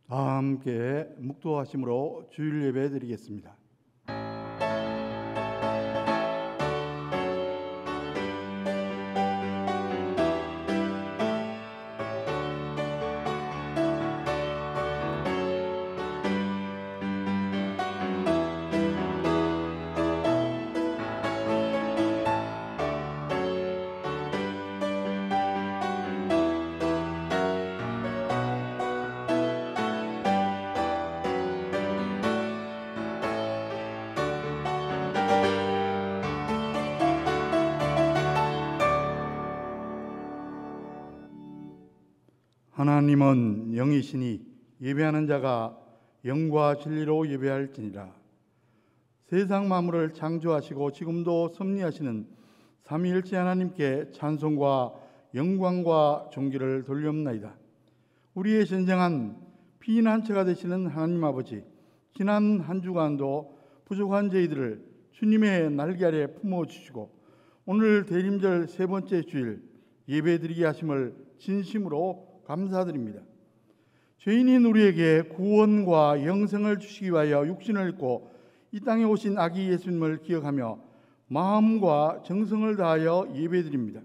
다 함께 묵도하심으로 주일 예배 드리겠습니다. 하나님은 영이시니 예배하는 자가 영과 진리로 예배할지니라. 세상 만물을 창조하시고 지금도 섭리하시는 삼위일체 하나님께 찬송과 영광과 존귀를 돌리옵나이다. 우리의 신성한 피난처가 되시는 하나님 아버지, 지난 한 주간도 부족한 저희들을 주님의 날개 아래 품어주시고 오늘 대림절 세 번째 주일 예배드리게 하심을 진심으로 감사드립니다. 죄인인 우리에게 구원과 영생을 주시기 위하여 육신을 입고 이 땅에 오신 아기 예수님을 기억하며 마음과 정성을 다하여 예배드립니다.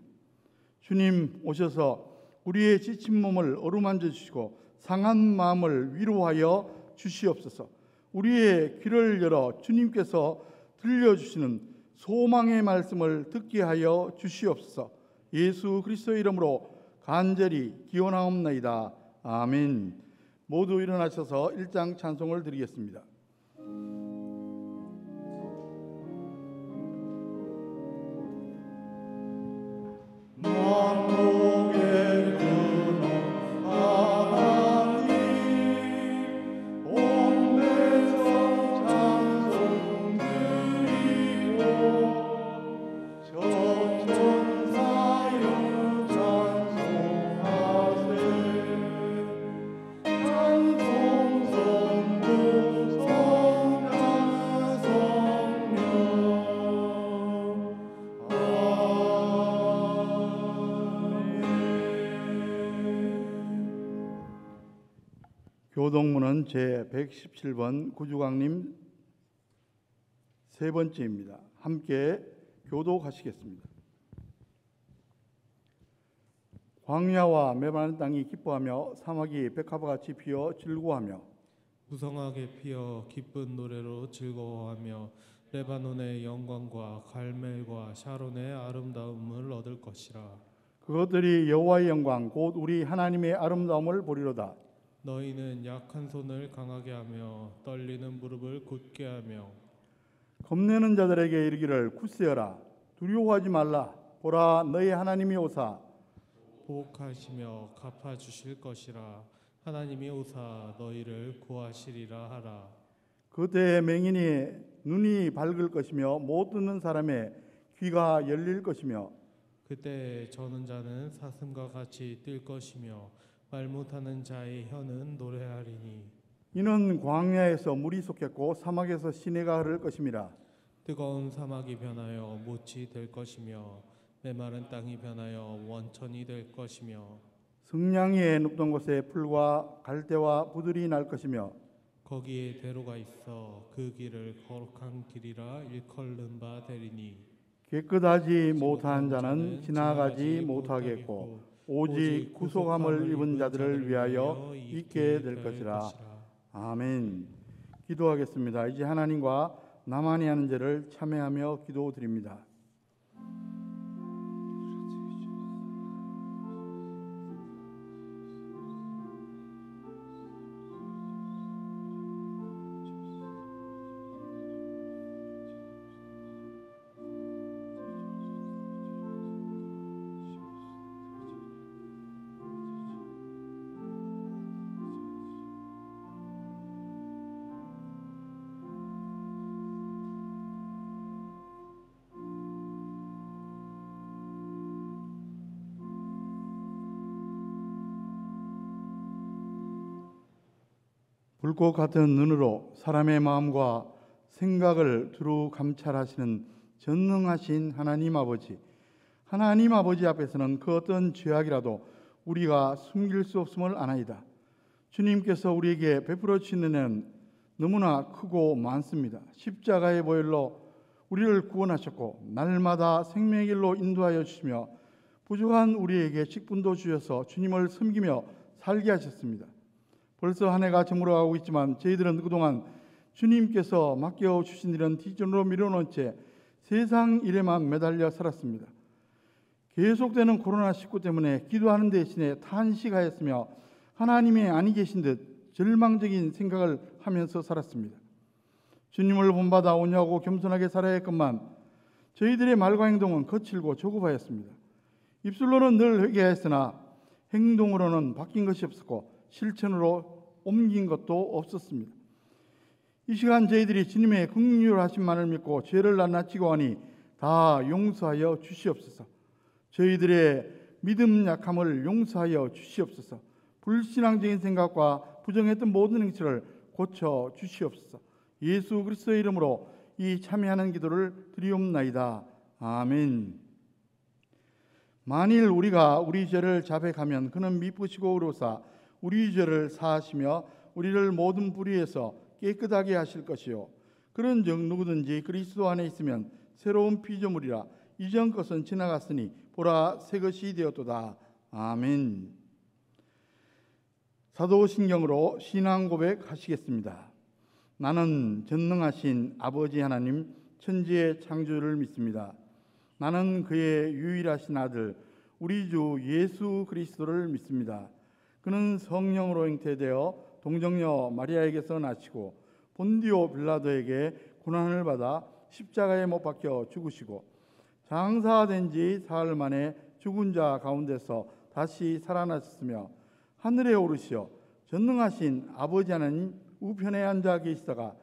주님 오셔서 우리의 지친 몸을 어루만져 주시고 상한 마음을 위로하여 주시옵소서. 우리의 귀를 열어 주님께서 들려주시는 소망의 말씀을 듣게 하여 주시옵소서. 예수 그리스도의 이름으로 간절히 기원하옵나이다. 아멘. 모두 일어나셔서 1장 찬송을 드리겠습니다. 교동문은 제117번 구주광님 세 번째입니다. 함께 교독하시겠습니다. 광야와 메마른 땅이 기뻐하며 사막이 백합같이 피어 즐거워하며 무성하게 피어 기쁜 노래로 즐거워하며 레바논의 영광과 갈멜과 샤론의 아름다움을 얻을 것이라. 그것들이 여호와의 영광 곧 우리 하나님의 아름다움을 보리로다. 너희는 약한 손을 강하게 하며 떨리는 무릎을 굳게 하며 겁내는 자들에게 이르기를 굳세어라. 두려워하지 말라. 보라 너희 하나님이 오사 보복하시며 갚아주실 것이라. 하나님이 오사 너희를 구하시리라 하라. 그때에 맹인이 눈이 밝을 것이며 못 듣는 사람의 귀가 열릴 것이며 그때 저는 자는 사슴과 같이 뛸 것이며 말 못하는 자의 혀는 노래하리니 이는 광야에서 물이 솟겠고 사막에서 시내가 흐를 것임이라. 뜨거운 사막이 변하여 못이 될 것이며 메마른 땅이 변하여 원천이 될 것이며 성냥이에 눕던 곳에 풀과 갈대와 부들이 날 것이며 거기에 대로가 있어 그 길을 거룩한 길이라 일컬는 바 되리니 깨끗하지 못한 자는 지나가지 못하겠고 오직 구속함을 입은 자들을 위하여 있게 될 것이라. 아멘. 기도하겠습니다. 이제 하나님과 나만이 하는 죄를 참회하며 기도드립니다. 불꽃 같은 눈으로 사람의 마음과 생각을 두루 감찰하시는 전능하신 하나님 아버지, 앞에서는 그 어떤 죄악이라도 우리가 숨길 수 없음을 아나이다. 주님께서 우리에게 베풀어 주시는 은혜는 너무나 크고 많습니다. 십자가의 보혈로 우리를 구원하셨고 날마다 생명의 길로 인도하여 주시며 부족한 우리에게 직분도 주셔서 주님을 섬기며 살게 하셨습니다. 벌써 한 해가 저물어가고 있지만 저희들은 그동안 주님께서 맡겨주신 일은 뒤전으로 밀어놓은 채 세상 일에만 매달려 살았습니다. 계속되는 코로나19 때문에 기도하는 대신에 탄식하였으며 하나님이 아니 계신 듯 절망적인 생각을 하면서 살았습니다. 주님을 본받아 온유하고 겸손하게 살아야 했건만 저희들의 말과 행동은 거칠고 조급하였습니다. 입술로는 늘 회개하였으나 행동으로는 바뀐 것이 없었고 실천으로 옮긴 것도 없었습니다. 이 시간 저희들이 주님의 긍휼하심만을 믿고 죄를 낱낱이고 하니 다 용서하여 주시옵소서. 저희들의 믿음 약함을 용서하여 주시옵소서. 불신앙적인 생각과 부정했던 모든 행실을 고쳐 주시옵소서. 예수 그리스도의 이름으로 이 참여하는 기도를 드리옵나이다. 아멘. 만일 우리가 우리 죄를 자백하면 그는 미쁘시고 의로우사 우리 죄를 사하시며 우리를 모든 불의에서 깨끗하게 하실 것이요 그런즉 누구든지 그리스도 안에 있으면 새로운 피조물이라 이전 것은 지나갔으니 보라 새 것이 되었도다. 아멘. 사도신경으로 신앙 고백하시겠습니다. 나는 전능하신 아버지 하나님 천지의 창조주를 믿습니다. 나는 그의 유일하신 아들 우리 주 예수 그리스도를 믿습니다. 그는 성령으로 잉태되어 동정녀 마리아에게서 나시고 본디오 빌라도에게 고난을 받아 십자가에 못 박혀 죽으시고 장사된 지 사흘 만에 죽은 자 가운데서 다시 살아나셨으며 하늘에 오르시어 전능하신 아버지 하나님 우편에 앉아 계시다가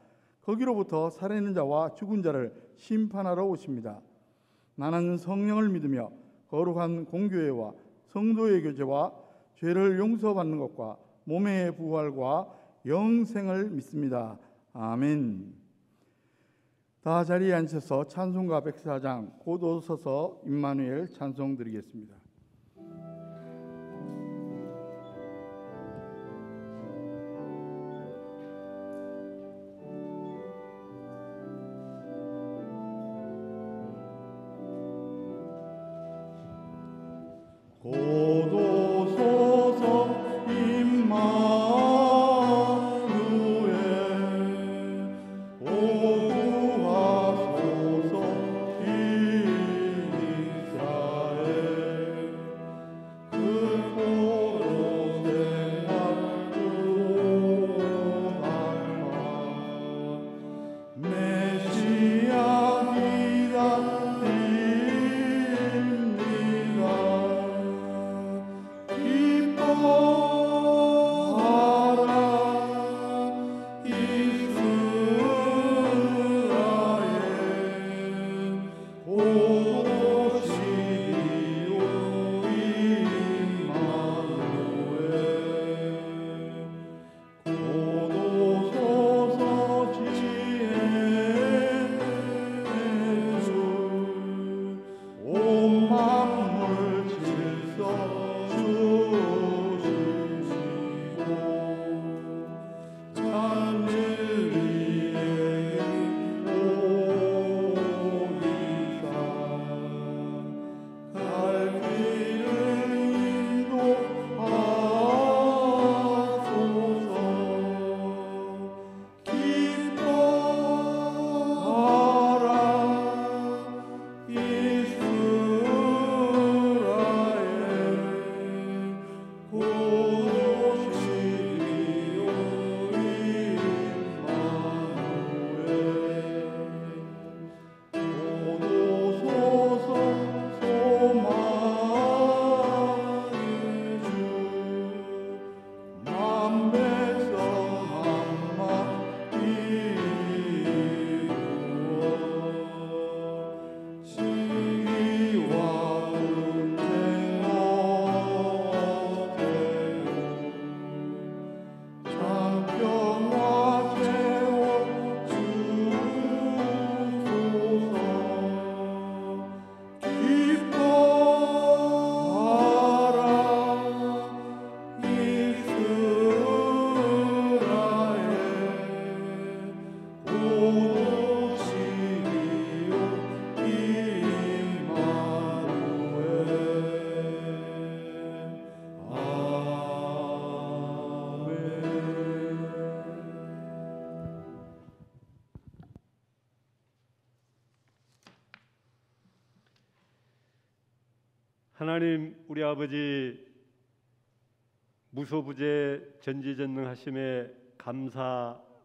거기로부터 살아있는 자와 죽은 자를 심판하러 오십니다. 나는 성령을 믿으며 거룩한 공교회와 성도의 교제와 죄를 용서받는 것과 몸의 부활과 영생을 믿습니다. 아멘. 다 자리에 앉으셔서 찬송가 104장 곧 오소서 임마누엘 찬송 드리겠습니다. 하나님 우리 아버지 무소부재 전지전능하심에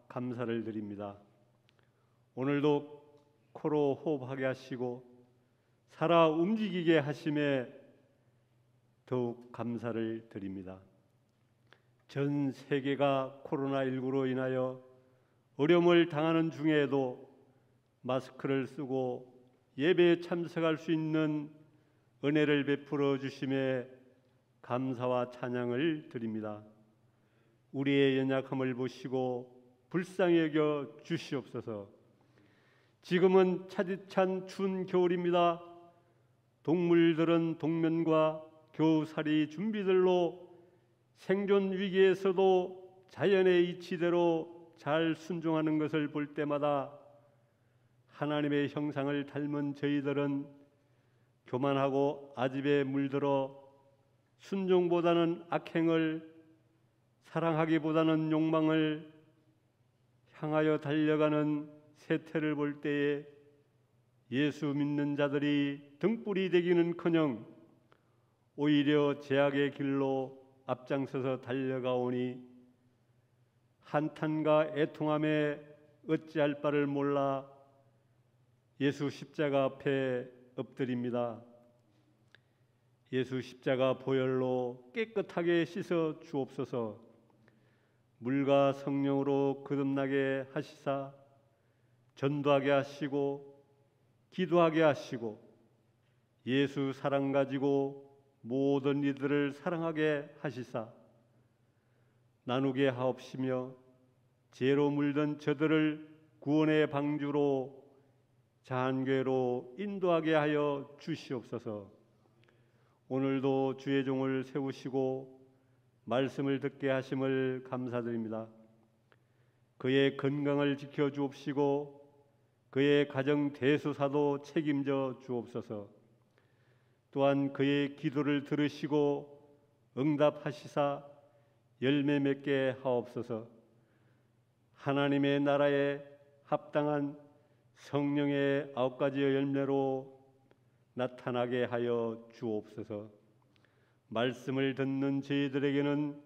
감사를 드립니다. 오늘도 코로 호흡하게 하시고 살아 움직이게 하심에 더욱 감사를 드립니다. 전 세계가 코로나19로 인하여 어려움을 당하는 중에도 마스크를 쓰고 예배에 참석할 수 있는 은혜를 베풀어 주심에 감사와 찬양을 드립니다. 우리의 연약함을 보시고 불쌍히 여겨 주시옵소서. 지금은 차디찬 추운 겨울입니다. 동물들은 동면과 겨우살이 준비들로 생존 위기에서도 자연의 이치대로 잘 순종하는 것을 볼 때마다 하나님의 형상을 닮은 저희들은 교만하고 아집에 물들어 순종보다는 악행을, 사랑하기보다는 욕망을 향하여 달려가는 세태를 볼 때에 예수 믿는 자들이 등불이 되기는커녕 오히려 제약의 길로 앞장서서 달려가오니 한탄과 애통함에 어찌할 바를 몰라 예수 십자가 앞에 엎드립니다. 예수 십자가 보혈로 깨끗하게 씻어 주옵소서. 물과 성령으로 거듭나게 하시사 전도하게 하시고 기도하게 하시고 예수 사랑 가지고 모든 이들을 사랑하게 하시사 나누게 하옵시며 죄로 물든 저들을 구원의 방주로 자한교회로 인도하게 하여 주시옵소서. 오늘도 주의 종을 세우시고 말씀을 듣게 하심을 감사드립니다. 그의 건강을 지켜 주옵시고 그의 가정 대수사도 책임져 주옵소서. 또한 그의 기도를 들으시고 응답하시사 열매 맺게 하옵소서. 하나님의 나라에 합당한 성령의 9가지 열매로 나타나게 하여 주옵소서. 말씀을 듣는 저희들에게는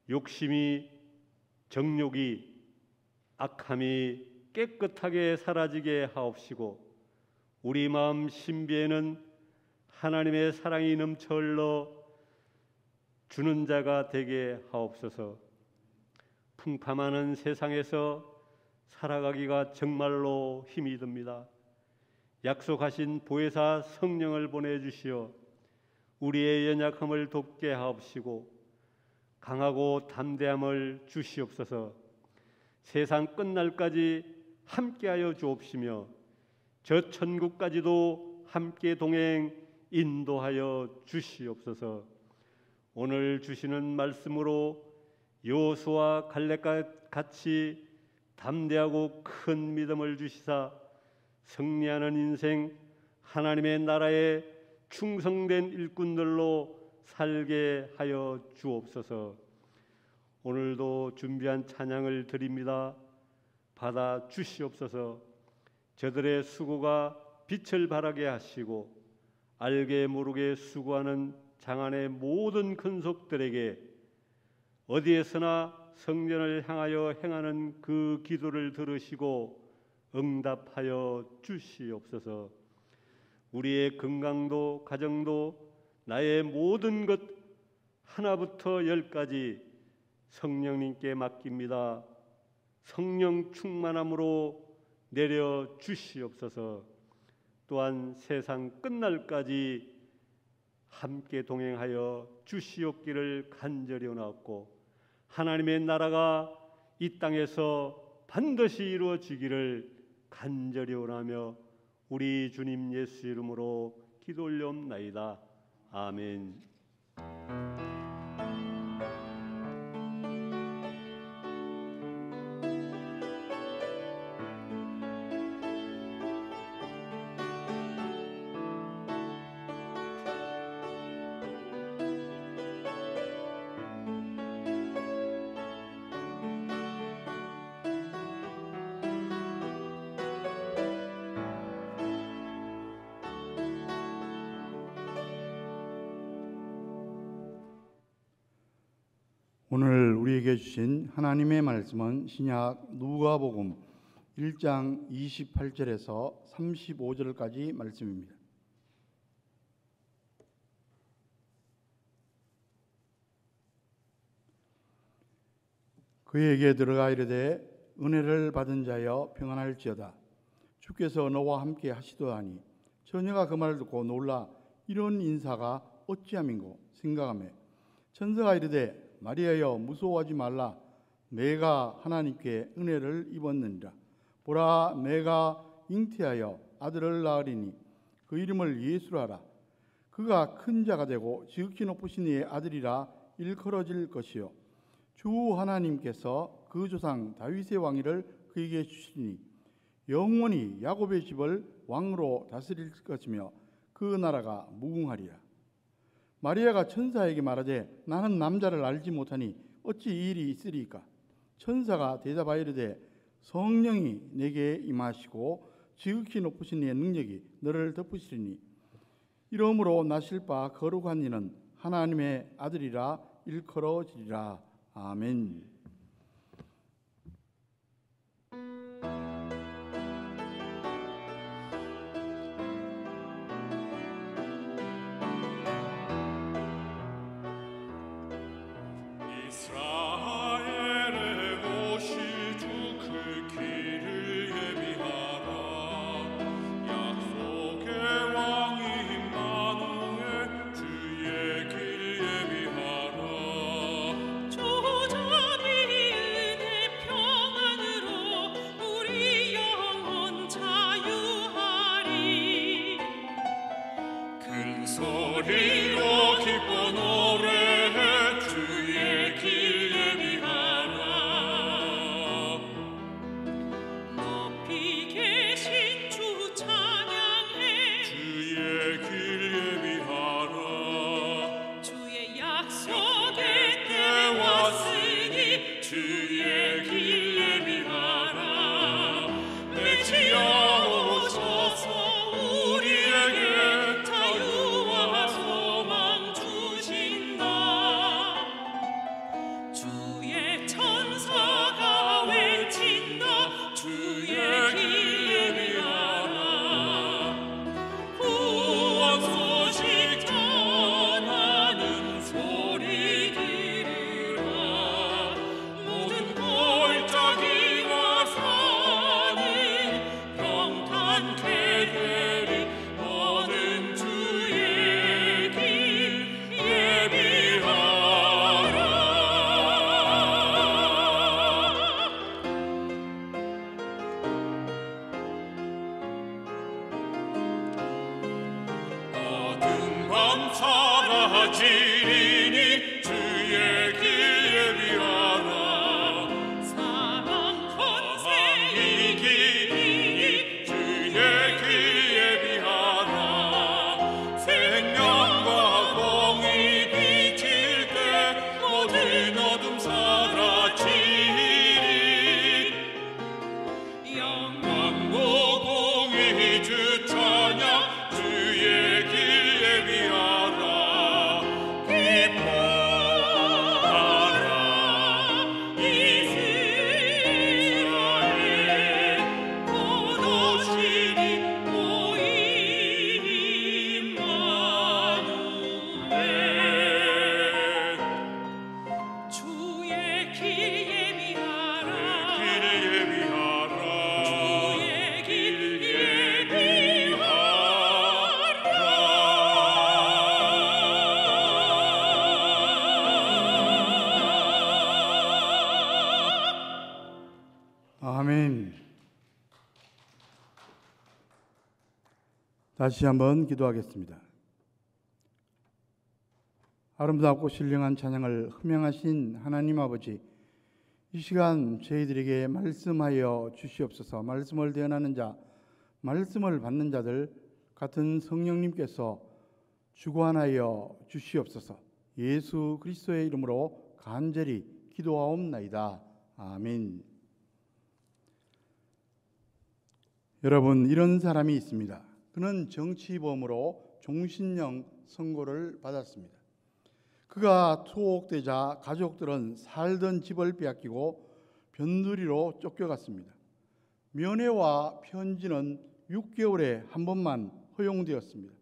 욕심이, 정욕이, 악함이 깨끗하게 사라지게 하옵시고 우리 마음 신비에는 하나님의 사랑이 넘쳐 흘러 주는 자가 되게 하옵소서. 풍파많은 세상에서 살아가기가 정말로 힘이 듭니다. 약속하신 보혜사 성령을 보내주시어 우리의 연약함을 돕게 하옵시고 강하고 담대함을 주시옵소서. 세상 끝날까지 함께하여 주옵시며 저 천국까지도 함께 동행 인도하여 주시옵소서. 오늘 주시는 말씀으로 여호수아 갈렙과 같이 담대하고 큰 믿음을 주시사 승리하는 인생, 하나님의 나라에 충성된 일꾼들로 살게 하여 주옵소서. 오늘도 준비한 찬양을 드립니다. 받아 주시옵소서. 저들의 수고가 빛을 발하게 하시고 알게 모르게 수고하는 장안의 모든 근속들에게 어디에서나 성전을 향하여 행하는 그 기도를 들으시고 응답하여 주시옵소서. 우리의 건강도 가정도 나의 모든 것 하나부터 10까지 성령님께 맡깁니다. 성령 충만함으로 내려 주시옵소서. 또한 세상 끝날까지 함께 동행하여 주시옵기를 간절히 원하옵고 하나님의 나라가 이 땅에서 반드시 이루어지기를 간절히 원하며 우리 주님 예수 이름으로 기도 올려옵나이다. 아멘. 우리에게 주신 하나님의 말씀은 신약 누가복음 1장 28절에서 35절까지 말씀입니다. 그에게 들어가 이르되 은혜를 받은 자여 평안할지어다. 주께서 너와 함께 하시도다니. 처녀가 그 말을 듣고 놀라 이런 인사가 어찌함인고 생각하며 천사가 이르되 마리아여 무서워하지 말라. 내가 하나님께 은혜를 입었느니라. 보라 내가 잉태하여 아들을 낳으리니 그 이름을 예수라 하라. 그가 큰 자가 되고 지극히 높으신 이의 아들이라 일컬어질 것이요 주 하나님께서 그 조상 다윗의 왕위를 그에게 주시니 영원히 야곱의 집을 왕으로 다스릴 것이며 그 나라가 무궁하리라. 마리아가 천사에게 말하되 나는 남자를 알지 못하니 어찌 이 일이 있으리이까. 천사가 대답하여 이르되 성령이 내게 임하시고 지극히 높으신 이의 능력이 너를 덮으시리니 이러므로 나실 바 거룩한 이는 하나님의 아들이라 일컬어지리라. 아멘. 아멘. 다시 한번 기도하겠습니다. 아름답고 신령한 찬양을 흠양하신 하나님 아버지, 이 시간 저희들에게 말씀하여 주시옵소서. 말씀을 대언하는 자, 말씀을 받는 자들 같은 성령님께서 주관하여 주시옵소서. 예수 그리스도의 이름으로 간절히 기도하옵나이다. 아멘. 여러분, 이런 사람이 있습니다. 그는 정치범으로 종신형 선고를 받았습니다. 그가 투옥되자 가족들은 살던 집을 빼앗기고 변두리로 쫓겨갔습니다. 면회와 편지는 6개월에 한 번만 허용되었습니다.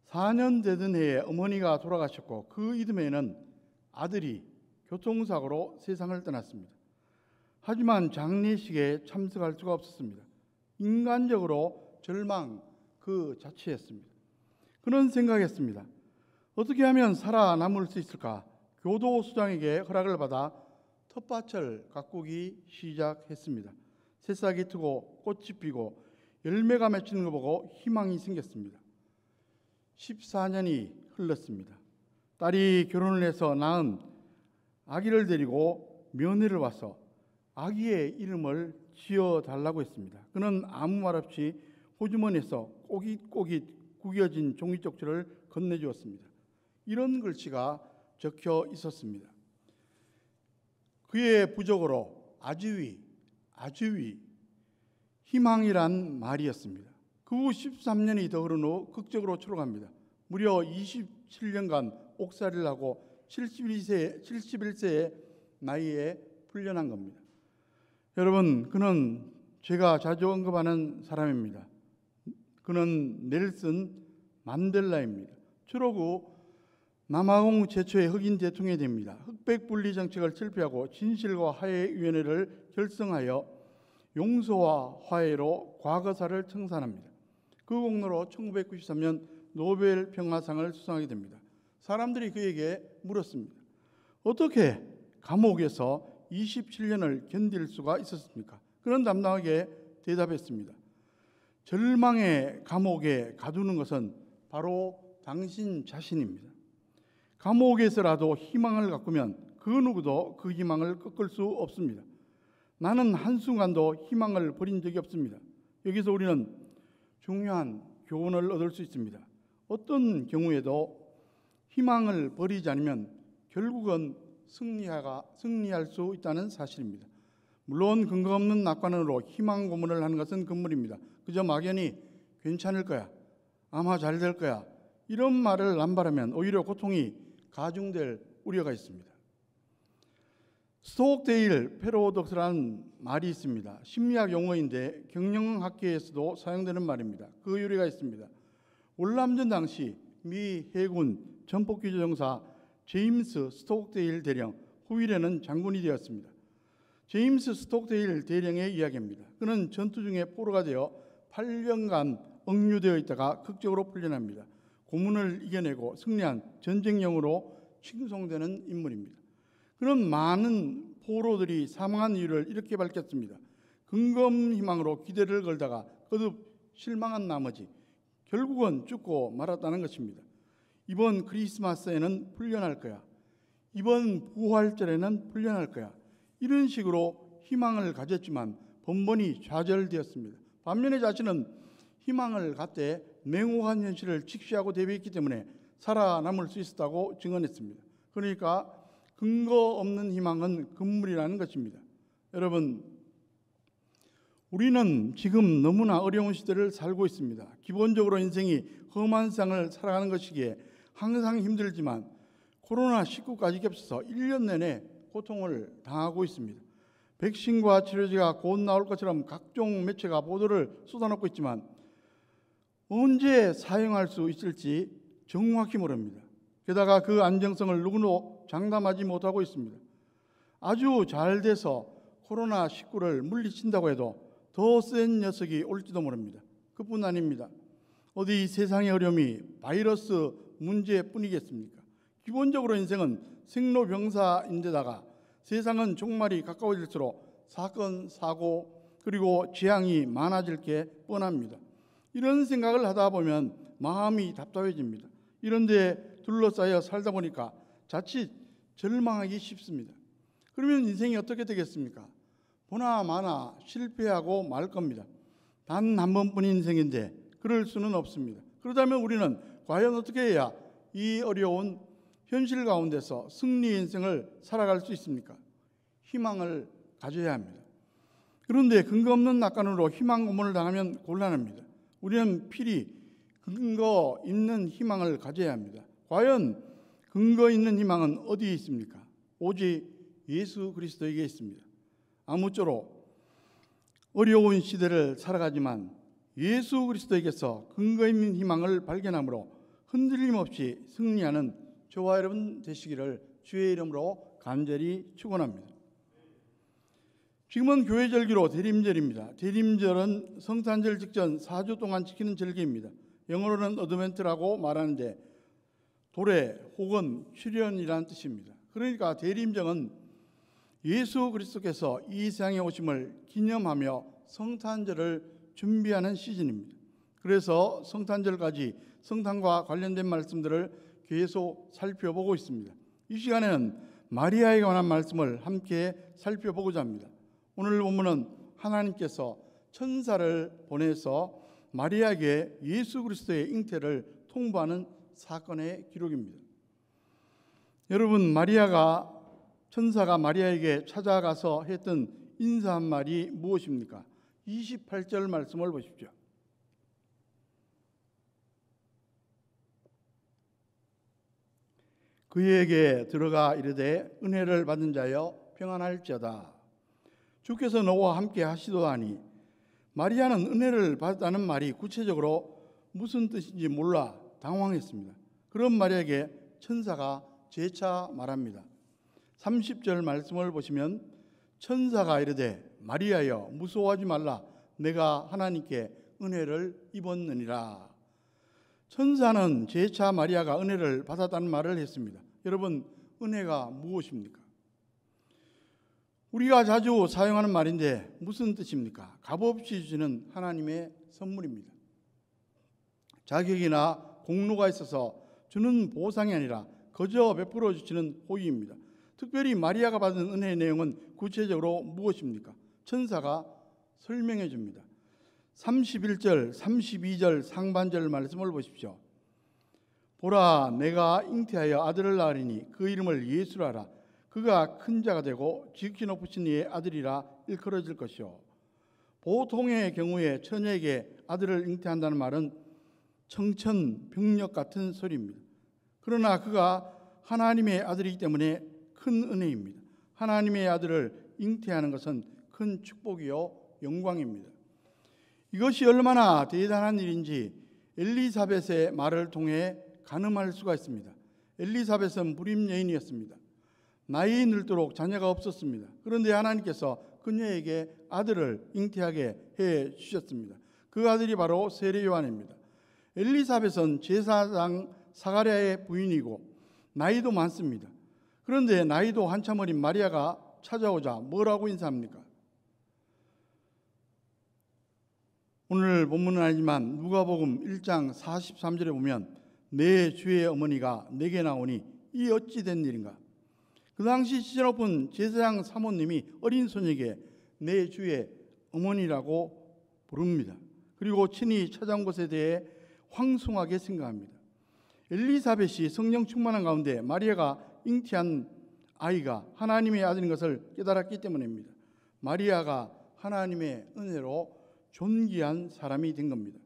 4년 되던 해에 어머니가 돌아가셨고 그 이듬해에는 아들이 교통사고로 세상을 떠났습니다. 하지만 장례식에 참석할 수가 없었습니다. 인간적으로 절망 그 자체였습니다. 그는 생각했습니다. 어떻게 하면 살아남을 수 있을까? 교도소장에게 허락을 받아 텃밭을 가꾸기 시작했습니다. 새싹이 트고 꽃이 피고 열매가 맺히는 거 보고 희망이 생겼습니다. 14년이 흘렀습니다. 딸이 결혼을 해서 낳은 아기를 데리고 면회를 와서 아기의 이름을 지어달라고 했습니다. 그는 아무 말 없이 호주머니에서 꼬깃꼬깃 구겨진 종이 쪽지를 건네주었습니다. 이런 글씨가 적혀 있었습니다. 그의 부적으로 아주위, 희망이란 말이었습니다. 그 후 13년이 더 흐른 후 극적으로 초록합니다. 무려 27년간 옥살이를 하고 71세의 나이에 풀려난 겁니다. 여러분, 그는 제가 자주 언급하는 사람입니다. 그는 넬슨 만델라입니다. 졸업 후 남아공 최초의 흑인 대통령이 됩니다. 흑백 분리 정책을 실패하고 진실과 화해위원회를 결성하여 용서와 화해로 과거사를 청산합니다. 그 공로로 1993년 노벨 평화상을 수상하게 됩니다. 사람들이 그에게 물었습니다. 어떻게 감옥에서 27년을 견딜 수가 있었습니까? 그는 담담하게 대답했습니다. 절망의 감옥에 가두는 것은 바로 당신 자신입니다. 감옥에서라도 희망을 가꾸면 그 누구도 그 희망을 꺾을 수 없습니다. 나는 한순간도 희망을 버린 적이 없습니다. 여기서 우리는 중요한 교훈을 얻을 수 있습니다. 어떤 경우에도 희망을 버리지 않으면 결국은 승리할 수 있다는 사실입니다. 물론 근거 없는 낙관으로 희망 고문을 하는 것은 금물입니다. 그저 막연히 괜찮을 거야, 아마 잘 될 거야, 이런 말을 남발하면 오히려 고통이 가중될 우려가 있습니다. 스톡데일 패러독스라는 말이 있습니다. 심리학 용어인데 경영학계에서도 사용되는 말입니다. 그 유래가 있습니다. 월남전 당시 미 해군 전폭기조종사 제임스 스톡데일 대령, 후일에는 장군이 되었습니다. 제임스 스톡데일 대령의 이야기입니다. 그는 전투 중에 포로가 되어 8년간 억류되어 있다가 극적으로 풀려납니다. 고문을 이겨내고 승리한 전쟁령으로 칭송되는 인물입니다. 그런 많은 포로들이 사망한 이유를 이렇게 밝혔습니다. 근거 없는 희망으로 기대를 걸다가 거듭 실망한 나머지 결국은 죽고 말았다는 것입니다. 이번 크리스마스에는 풀려날 거야. 이번 부활절에는 풀려날 거야. 이런 식으로 희망을 가졌지만 번번이 좌절되었습니다. 반면에 자신은 희망을 갖되 냉혹한 현실을 직시하고 대비했기 때문에 살아남을 수 있었다고 증언했습니다. 그러니까 근거 없는 희망은 금물이라는 것입니다. 여러분, 우리는 지금 너무나 어려운 시대를 살고 있습니다. 기본적으로 인생이 험한 세상을 살아가는 것이기에 항상 힘들지만 코로나19까지 겹쳐서 1년 내내 고통을 당하고 있습니다. 백신과 치료제가 곧 나올 것처럼 각종 매체가 보도를 쏟아놓고 있지만 언제 사용할 수 있을지 정확히 모릅니다. 게다가 그 안정성을 누구도 장담하지 못하고 있습니다. 아주 잘 돼서 코로나19를 물리친다고 해도 더 센 녀석이 올지도 모릅니다. 그뿐 아닙니다. 어디 세상의 어려움이 바이러스 문제뿐이겠습니까? 기본적으로 인생은 생로병사인데다가 세상은 종말이 가까워질수록 사건, 사고, 그리고 재앙이 많아질 게 뻔합니다. 이런 생각을 하다 보면 마음이 답답해집니다. 이런 데 둘러싸여 살다 보니까 자칫 절망하기 쉽습니다. 그러면 인생이 어떻게 되겠습니까? 보나마나 실패하고 말 겁니다. 단 한 번뿐인 인생인데 그럴 수는 없습니다. 그렇다면 우리는 과연 어떻게 해야 이 어려운 현실 가운데서 승리의 인생을 살아갈 수 있습니까? 희망을 가져야 합니다. 그런데 근거 없는 낙관으로 희망 고문을 당하면 곤란합니다. 우리는 필히 근거 있는 희망을 가져야 합니다. 과연 근거 있는 희망은 어디에 있습니까? 오직 예수 그리스도에게 있습니다. 아무쪼록 어려운 시대를 살아가지만 예수 그리스도에게서 근거 있는 희망을 발견함으로 흔들림 없이 승리하는 저와 여러분 되시기를 주의 이름으로 간절히 축원합니다. 지금은 교회 절기로 대림절입니다. 대림절은 성탄절 직전 4주 동안 지키는 절기입니다. 영어로는 어드벤트라고 말하는데 도래 혹은 출현이라는 뜻입니다. 그러니까 대림절은 예수 그리스도께서 이 세상에 오심을 기념하며 성탄절을 준비하는 시즌입니다. 그래서 성탄절까지 성탄과 관련된 말씀들을 계속 살펴보고 있습니다. 이 시간에는 마리아에 관한 말씀을 함께 살펴보고자 합니다. 오늘 본문은 하나님께서 천사를 보내서 마리아에게 예수 그리스도의 잉태를 통보하는 사건의 기록입니다. 여러분, 천사가 마리아에게 찾아가서 했던 인사 한 말이 무엇입니까? 28절 말씀을 보십시오. 그에게 들어가 이르되 은혜를 받은 자여 평안할지어다. 주께서 너와 함께 하시도다니. 마리아는 은혜를 받았다는 말이 구체적으로 무슨 뜻인지 몰라 당황했습니다. 그런 마리아에게 천사가 재차 말합니다. 30절 말씀을 보시면 천사가 이르되 마리아여 무서워하지 말라. 내가 하나님께 은혜를 입었느니라. 천사는 재차 마리아가 은혜를 받았다는 말을 했습니다. 여러분, 은혜가 무엇입니까? 우리가 자주 사용하는 말인데 무슨 뜻입니까? 값없이 주시는 하나님의 선물입니다. 자격이나 공로가 있어서 주는 보상이 아니라 거저 베풀어 주시는 호의입니다. 특별히 마리아가 받은 은혜의 내용은 구체적으로 무엇입니까? 천사가 설명해 줍니다. 31절, 32절 상반절 말씀을 보십시오. 보라, 내가 잉태하여 아들을 낳으리니 그 이름을 예수라 하라. 그가 큰 자가 되고 지극히 높으신 이의 아들이라 일컬어질 것이요. 보통의 경우에 처녀에게 아들을 잉태한다는 말은 청천벽력 같은 소리입니다. 그러나 그가 하나님의 아들이기 때문에 큰 은혜입니다. 하나님의 아들을 잉태하는 것은 큰 축복이요 영광입니다. 이것이 얼마나 대단한 일인지 엘리사벳의 말을 통해 가늠할 수가 있습니다. 엘리사벳은 불임 여인이었습니다. 나이 들도록 자녀가 없었습니다. 그런데 하나님께서 그녀에게 아들을 잉태하게 해 주셨습니다. 그 아들이 바로 세례 요한입니다. 엘리사벳은 제사장 사가랴의 부인이고 나이도 많습니다. 그런데 나이도 한참 어린 마리아가 찾아오자 뭐라고 인사합니까? 오늘 본문은 아니지만 누가복음 1장 43절에 보면 내 주의 어머니가 내게 나오니 이 어찌 된 일인가? 그 당시 지전 높은 제사장 사모님이 어린 소녀에게 내 주의 어머니라고 부릅니다. 그리고 친히 찾아온 것에 대해 황송하게 생각합니다. 엘리사벳이 성령 충만한 가운데 마리아가 잉태한 아이가 하나님의 아들인 것을 깨달았기 때문입니다. 마리아가 하나님의 은혜로 존귀한 사람이 된 겁니다.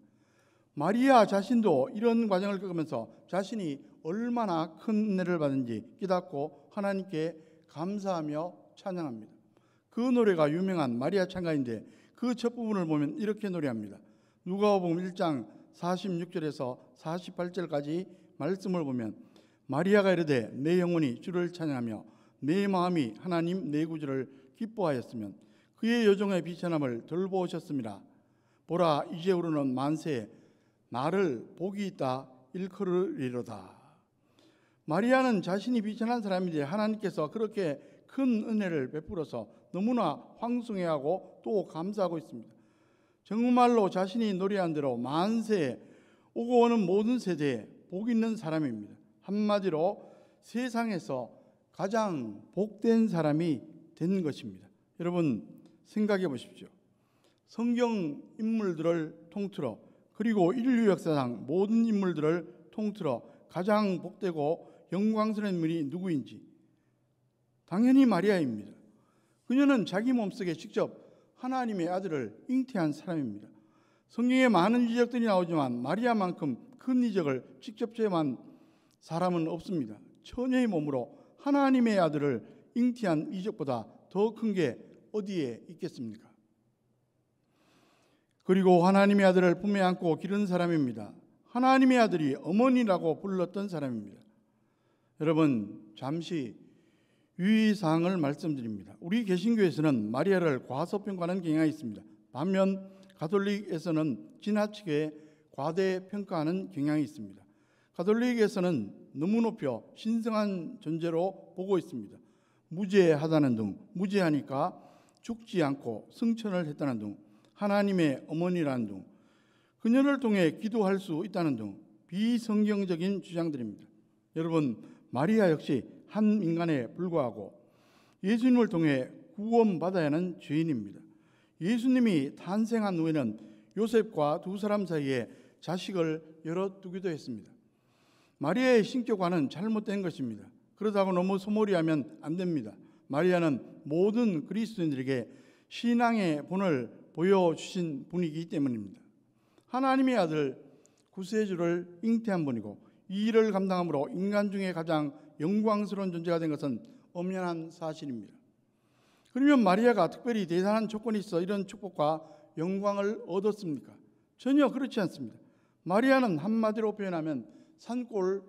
마리아 자신도 이런 과정을 겪으면서 자신이 얼마나 큰 은혜를 받은지 깨닫고 하나님께 감사하며 찬양합니다. 그 노래가 유명한 마리아 찬가인데 그 첫 부분을 보면 이렇게 노래합니다. 누가복음 1장 46절에서 48절까지 말씀을 보면 마리아가 이르되 내 영혼이 주를 찬양하며 내 마음이 하나님 내 구주를 기뻐하였으면 그의 여종의 비천함을 돌보셨습니다. 보라, 이제후로는 만세에 나를 복이 있다 일컬으리로다. 마리아는 자신이 비천한 사람인데 하나님께서 그렇게 큰 은혜를 베풀어서 너무나 황송해하고 또 감사하고 있습니다. 정말로 자신이 노래한 대로 만세에 오고 오는 모든 세대에 복 있는 사람입니다. 한마디로 세상에서 가장 복된 사람이 된 것입니다. 여러분 생각해 보십시오. 성경 인물들을 통틀어 그리고 인류 역사상 모든 인물들을 통틀어 가장 복되고 영광스러운 인물이 누구인지 당연히 마리아입니다. 그녀는 자기 몸속에 직접 하나님의 아들을 잉태한 사람입니다. 성경에 많은 이적들이 나오지만 마리아만큼 큰 이적을 직접 체험한 사람은 없습니다. 처녀의 몸으로 하나님의 아들을 잉태한 이적보다 더 큰 게 어디에 있겠습니까? 그리고 하나님의 아들을 품에 안고 기른 사람입니다. 하나님의 아들이 어머니라고 불렀던 사람입니다. 여러분, 잠시 유의사항을 말씀드립니다. 우리 개신교에서는 마리아를 과소평가하는 경향이 있습니다. 반면 가톨릭에서는 지나치게 과대평가하는 경향이 있습니다. 가톨릭에서는 너무 높여 신성한 존재로 보고 있습니다. 무죄하다는 등, 무죄하니까 죽지 않고 승천을 했다는 등, 하나님의 어머니라는 등, 그녀를 통해 기도할 수 있다는 등 비성경적인 주장들입니다. 여러분, 마리아 역시 한 인간에 불과하고 예수님을 통해 구원받아야 하는 죄인입니다. 예수님이 탄생한 후에는 요셉과 두 사람 사이에 자식을 열어두기도 했습니다. 마리아의 신격화는 잘못된 것입니다. 그러다고 너무 소몰이하면 안 됩니다. 마리아는 모든 그리스도인들에게 신앙의 본을 보여주신 분이기 때문입니다. 하나님의 아들 구세주를 잉태한 분이고 이 일을 감당함으로 인간 중에 가장 영광스러운 존재가 된 것은 엄연한 사실입니다. 그러면 마리아가 특별히 대단한 조건이 있어 이런 축복과 영광을 얻었습니까? 전혀 그렇지 않습니다. 마리아는 한마디로 표현하면 산골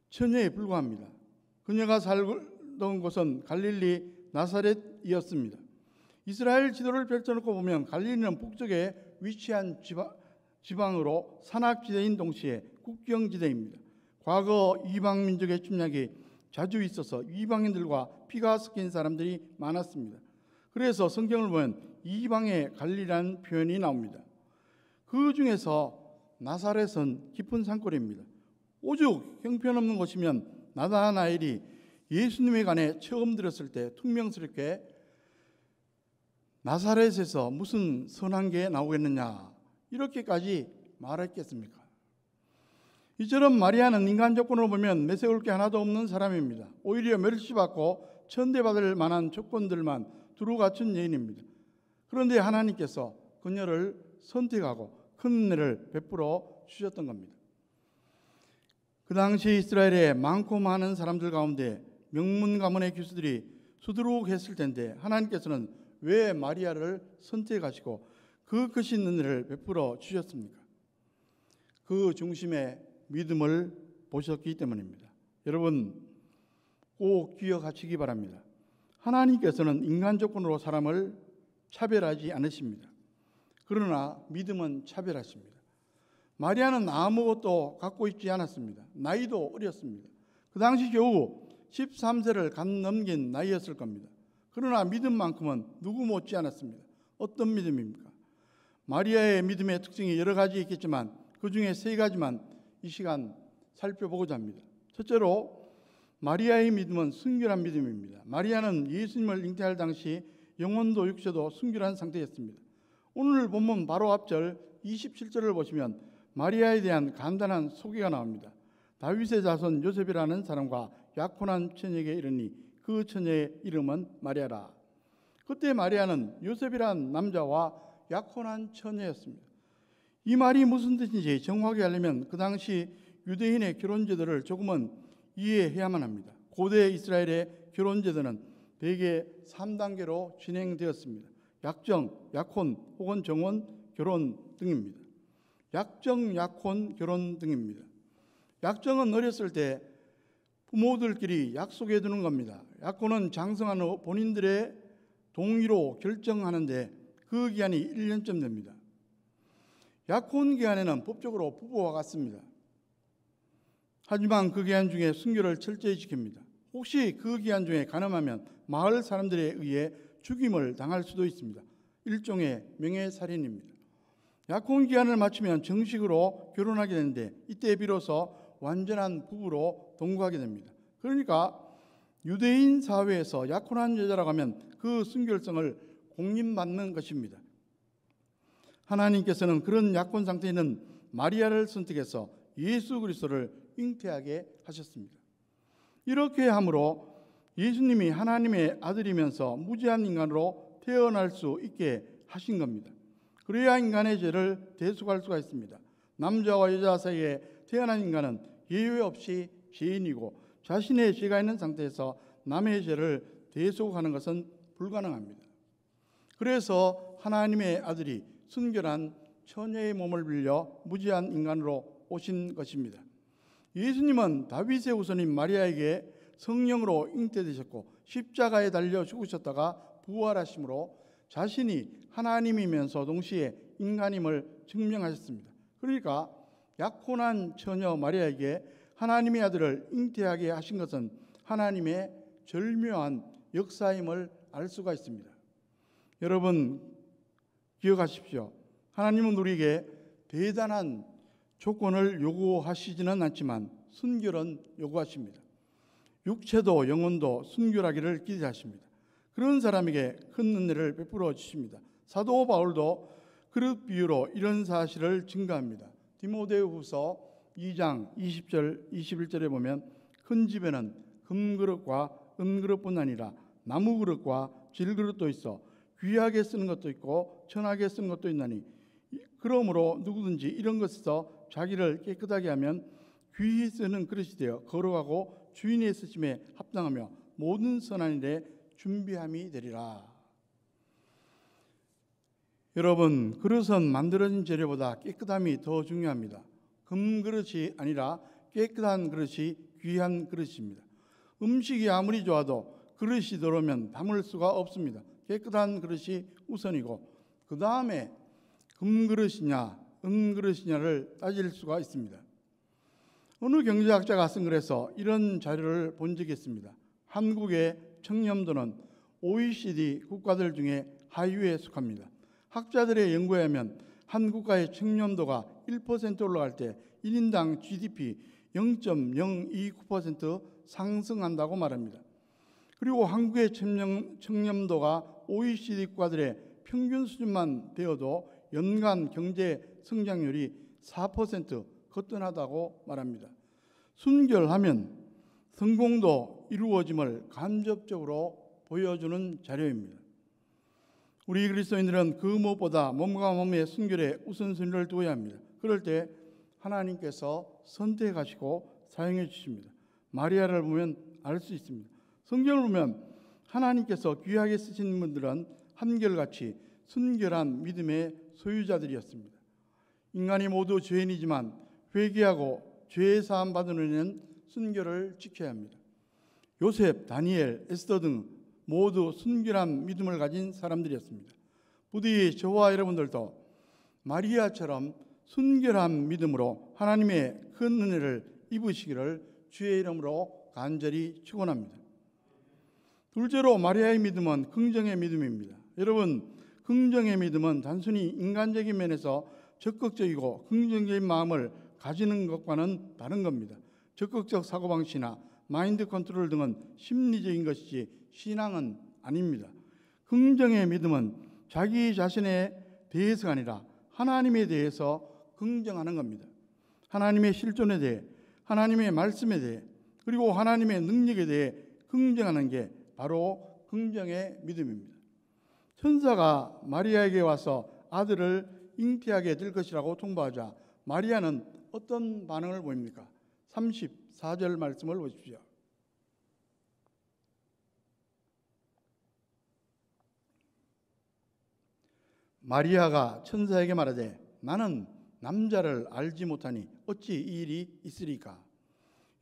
처녀에 불과합니다. 그녀가 살던 곳은 갈릴리 나사렛이었습니다. 이스라엘 지도를 펼쳐놓고 보면 갈릴리는 북쪽에 위치한 지방으로 산악지대인 동시에 국경지대입니다. 과거 이방 민족의 침략이 자주 있어서 이방인들과 피가 섞인 사람들이 많았습니다. 그래서 성경을 보면 이방의 갈릴리라는 표현이 나옵니다. 그 중에서 나사렛은 깊은 산골입니다. 오죽 형편없는 곳이면 나다나엘이 예수님에 관해 처음 들었을 때 퉁명스럽게 나사렛에서 무슨 선한 게 나오겠느냐 이렇게까지 말했겠습니까? 이처럼 마리아는 인간 조건으로 보면 내세울 게 하나도 없는 사람입니다. 오히려 멸시받고 천대받을 만한 조건들만 두루 갖춘 여인입니다. 그런데 하나님께서 그녀를 선택하고 큰 은혜를 베풀어 주셨던 겁니다. 그 당시 이스라엘에 많고 많은 사람들 가운데 명문 가문의 교수들이 수두룩했을 텐데 하나님께서는 왜 마리아를 선택하시고 그 크신 은혜를 베풀어 주셨습니까? 그 중심에 믿음을 보셨기 때문입니다. 여러분 꼭 기억하시기 바랍니다. 하나님께서는 인간 조건으로 사람을 차별하지 않으십니다. 그러나 믿음은 차별하십니다. 마리아는 아무것도 갖고 있지 않았습니다. 나이도 어렸습니다. 그 당시 겨우 13세를 간 넘긴 나이였을 겁니다. 그러나 믿음만큼은 누구 못지 않았습니다. 어떤 믿음입니까? 마리아의 믿음의 특징이 여러 가지 있겠지만 그 중에 세 가지만 이 시간 살펴보고자 합니다. 첫째로 마리아의 믿음은 순결한 믿음입니다. 마리아는 예수님을 잉태할 당시 영혼도 육체도 순결한 상태였습니다. 오늘 본문 바로 앞절 27절을 보시면 마리아에 대한 간단한 소개가 나옵니다. 다윗의 자손 요셉이라는 사람과 약혼한 처녀에게 이르니 그 처녀의 이름은 마리아라. 그때 마리아는 요셉이라는 남자와 약혼한 처녀였습니다. 이 말이 무슨 뜻인지 정확하게 알려면 그 당시 유대인의 결혼제도를 조금은 이해해야만 합니다. 고대 이스라엘의 결혼제도는 대개 3단계로 진행되었습니다. 약정, 약혼 혹은 정혼, 결혼 등입니다. 약정, 약혼, 결혼 등입니다. 약정은 어렸을 때 부모들끼리 약속해 두는 겁니다. 약혼은 장성한 후 본인들의 동의로 결정하는데 그 기한이 1년쯤 됩니다. 약혼 기한에는 법적으로 부부와 같습니다. 하지만 그 기한 중에 순결을 철저히 지킵니다. 혹시 그 기한 중에 가늠하면 마을 사람들에 의해 죽임을 당할 수도 있습니다. 일종의 명예살인입니다. 약혼 기한을 마치면 정식으로 결혼하게 되는데 이때 비로소 완전한 부부로 동거하게 됩니다. 그러니까 유대인 사회에서 약혼한 여자라고 하면 그 순결성을 공인받는 것입니다. 하나님께서는 그런 약혼 상태에 있는 마리아를 선택해서 예수 그리스도를 잉태하게 하셨습니다. 이렇게 함으로 예수님이 하나님의 아들이면서 무죄한 인간으로 태어날 수 있게 하신 겁니다. 그래야 인간의 죄를 대속할 수가 있습니다. 남자와 여자 사이에 태어난 인간은 예외 없이 죄인이고 자신의 죄가 있는 상태에서 남의 죄를 대속하는 것은 불가능합니다. 그래서 하나님의 아들이 순결한 처녀의 몸을 빌려 무지한 인간으로 오신 것입니다. 예수님은 다윗의 후손인 마리아에게 성령으로 잉태되셨고 십자가에 달려 죽으셨다가 부활하심으로 자신이 하나님이면서 동시에 인간임을 증명하셨습니다. 그러니까 약혼한 처녀 마리아에게 하나님의 아들을 잉태하게 하신 것은 하나님의 절묘한 역사임을 알 수가 있습니다. 여러분 기억하십시오. 하나님은 우리에게 대단한 조건을 요구하시지는 않지만 순결은 요구하십니다. 육체도 영혼도 순결하기를 기대하십니다. 그런 사람에게 큰 은혜를 베풀어 주십니다. 사도 바울도 그릇 비유로 이런 사실을 증거합니다. 디모데후서 2장 20절 21절에 보면 큰 집에는 금그릇과 은그릇뿐 아니라 나무그릇과 질그릇도 있어 귀하게 쓰는 것도 있고 천하게 쓰는 것도 있나니 그러므로 누구든지 이런 것에서 자기를 깨끗하게 하면 귀히 쓰는 그릇이 되어 거룩하고 주인의 쓰심에 합당하며 모든 선한 일에 준비함이 되리라. 여러분, 그릇은 만들어진 재료보다 깨끗함이 더 중요합니다. 금그릇이 아니라 깨끗한 그릇이 귀한 그릇입니다. 음식이 아무리 좋아도 그릇이 더러우면 담을 수가 없습니다. 깨끗한 그릇이 우선이고 그 다음에 금그릇이냐 은그릇이냐를 따질 수가 있습니다. 어느 경제학자가 쓴 글에서 이런 자료를 본 적이 있습니다. 한국의 청렴도는 OECD 국가들 중에 하위에 속합니다. 학자들의 연구에 하면 한 국가의 청렴도가 1% 올라갈 때 1인당 GDP 0.029% 상승한다고 말합니다. 그리고 한국의 청렴도가 OECD 국가들의 평균 수준만 되어도 연간 경제 성장률이 4% 거뜬하다고 말합니다. 순결하면 성공도 이루어짐을 간접적으로 보여주는 자료입니다. 우리 그리스도인들은 그 무엇보다 몸과 몸의 순결에 우선순위를 두어야 합니다. 그럴 때 하나님께서 선택하시고 사용해 주십니다. 마리아를 보면 알 수 있습니다. 성경을 보면 하나님께서 귀하게 쓰신 분들은 한결같이 순결한 믿음의 소유자들이었습니다. 인간이 모두 죄인이지만 회개하고 죄 사함 받은 후에는 순결을 지켜야 합니다. 요셉, 다니엘, 에스더 등 모두 순결한 믿음을 가진 사람들이었습니다. 부디 저와 여러분들도 마리아처럼 순결한 믿음으로 하나님의 큰 은혜를 입으시기를 주의 이름으로 간절히 축원합니다. 둘째로 마리아의 믿음은 긍정의 믿음입니다. 여러분, 긍정의 믿음은 단순히 인간적인 면에서 적극적이고 긍정적인 마음을 가지는 것과는 다른 겁니다. 적극적 사고방식이나 마인드 컨트롤 등은 심리적인 것이지 신앙은 아닙니다. 긍정의 믿음은 자기 자신에 대해서가 아니라 하나님에 대해서 긍정하는 겁니다. 하나님의 실존에 대해, 하나님의 말씀에 대해, 그리고 하나님의 능력에 대해 긍정하는 게 바로 긍정의 믿음입니다. 천사가 마리아에게 와서 아들을 잉태하게 될 것이라고 통보하자 마리아는 어떤 반응을 보입니까? 34절 말씀을 보십시오. 마리아가 천사에게 말하되 나는 남자를 알지 못하니 어찌 이 일이 있으리까?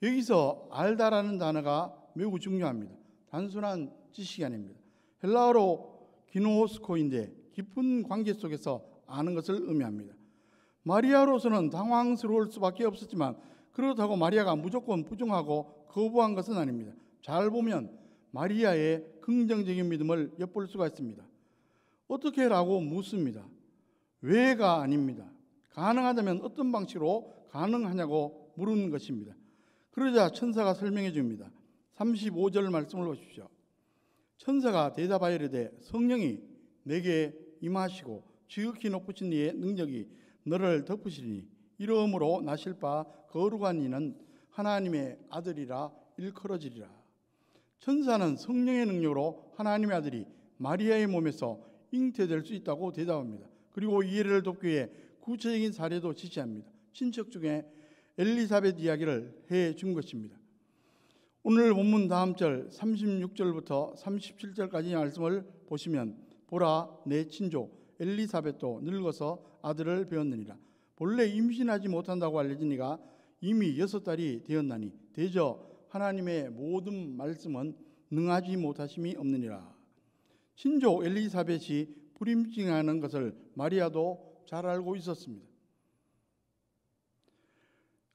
여기서 알다라는 단어가 매우 중요합니다. 단순한 지식이 아닙니다. 헬라어로 기노스코인데 깊은 관계 속에서 아는 것을 의미합니다. 마리아로서는 당황스러울 수밖에 없었지만 그렇다고 마리아가 무조건 부정하고 거부한 것은 아닙니다. 잘 보면 마리아의 긍정적인 믿음을 엿볼 수가 있습니다. 어떻게 라고 묻습니다. 왜가 아닙니다. 가능하다면 어떤 방식으로 가능하냐고 물은 것입니다. 그러자 천사가 설명해 줍니다. 35절 말씀을 보십시오. 천사가 대답하여 이르되 성령이 내게 임하시고 지극히 높으신 이의 능력이 너를 덮으시리니 이러므로 나실 바 거룩한 이는 하나님의 아들이라 일컬어지리라. 천사는 성령의 능력으로 하나님의 아들이 마리아의 몸에서 잉태될 수 있다고 대답합니다. 그리고 이해를 돕기 위해 구체적인 사례도 지시합니다. 친척 중에 엘리사벳 이야기를 해 준 것입니다. 오늘 본문 다음 절 36절부터 37절까지 말씀을 보시면 보라 내 친조 엘리사벳도 늙어서 아들을 배었느니라. 본래 임신하지 못한다고 알려진 이가 이미 6달이 되었나니 대저 하나님의 모든 말씀은 능하지 못하심이 없느니라. 친조 엘리사벳이 불임증하는 것을 마리아도 잘 알고 있었습니다.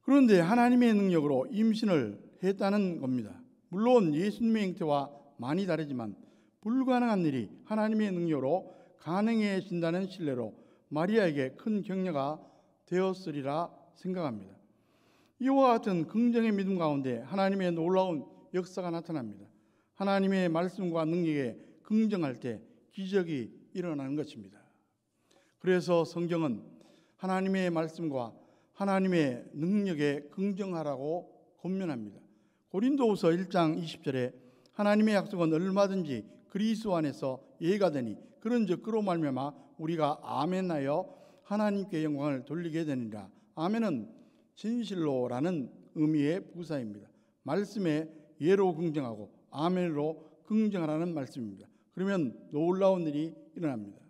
그런데 하나님의 능력으로 임신을 했다는 겁니다. 물론 예수님의 형태와 많이 다르지만 불가능한 일이 하나님의 능력으로 가능해진다는 신뢰로 마리아에게 큰 격려가 되었으리라 생각합니다. 이와 같은 긍정의 믿음 가운데 하나님의 놀라운 역사가 나타납니다. 하나님의 말씀과 능력에 긍정할 때 기적이 일어나는 것입니다. 그래서 성경은 하나님의 말씀과 하나님의 능력에 긍정하라고 권면합니다. 고린도후서 1장 20절에 하나님의 약속은 얼마든지 그리스도 안에서 예가 되니 그런즉 그로 말미암아 우리가 아멘하여 하나님께 영광을 돌리게 되니라. 아멘은 진실로라는 의미의 부사입니다. 말씀에 예로 긍정하고 아멘으로 긍정하라는 말씀입니다. 그러면 놀라운 일이 일어납니다.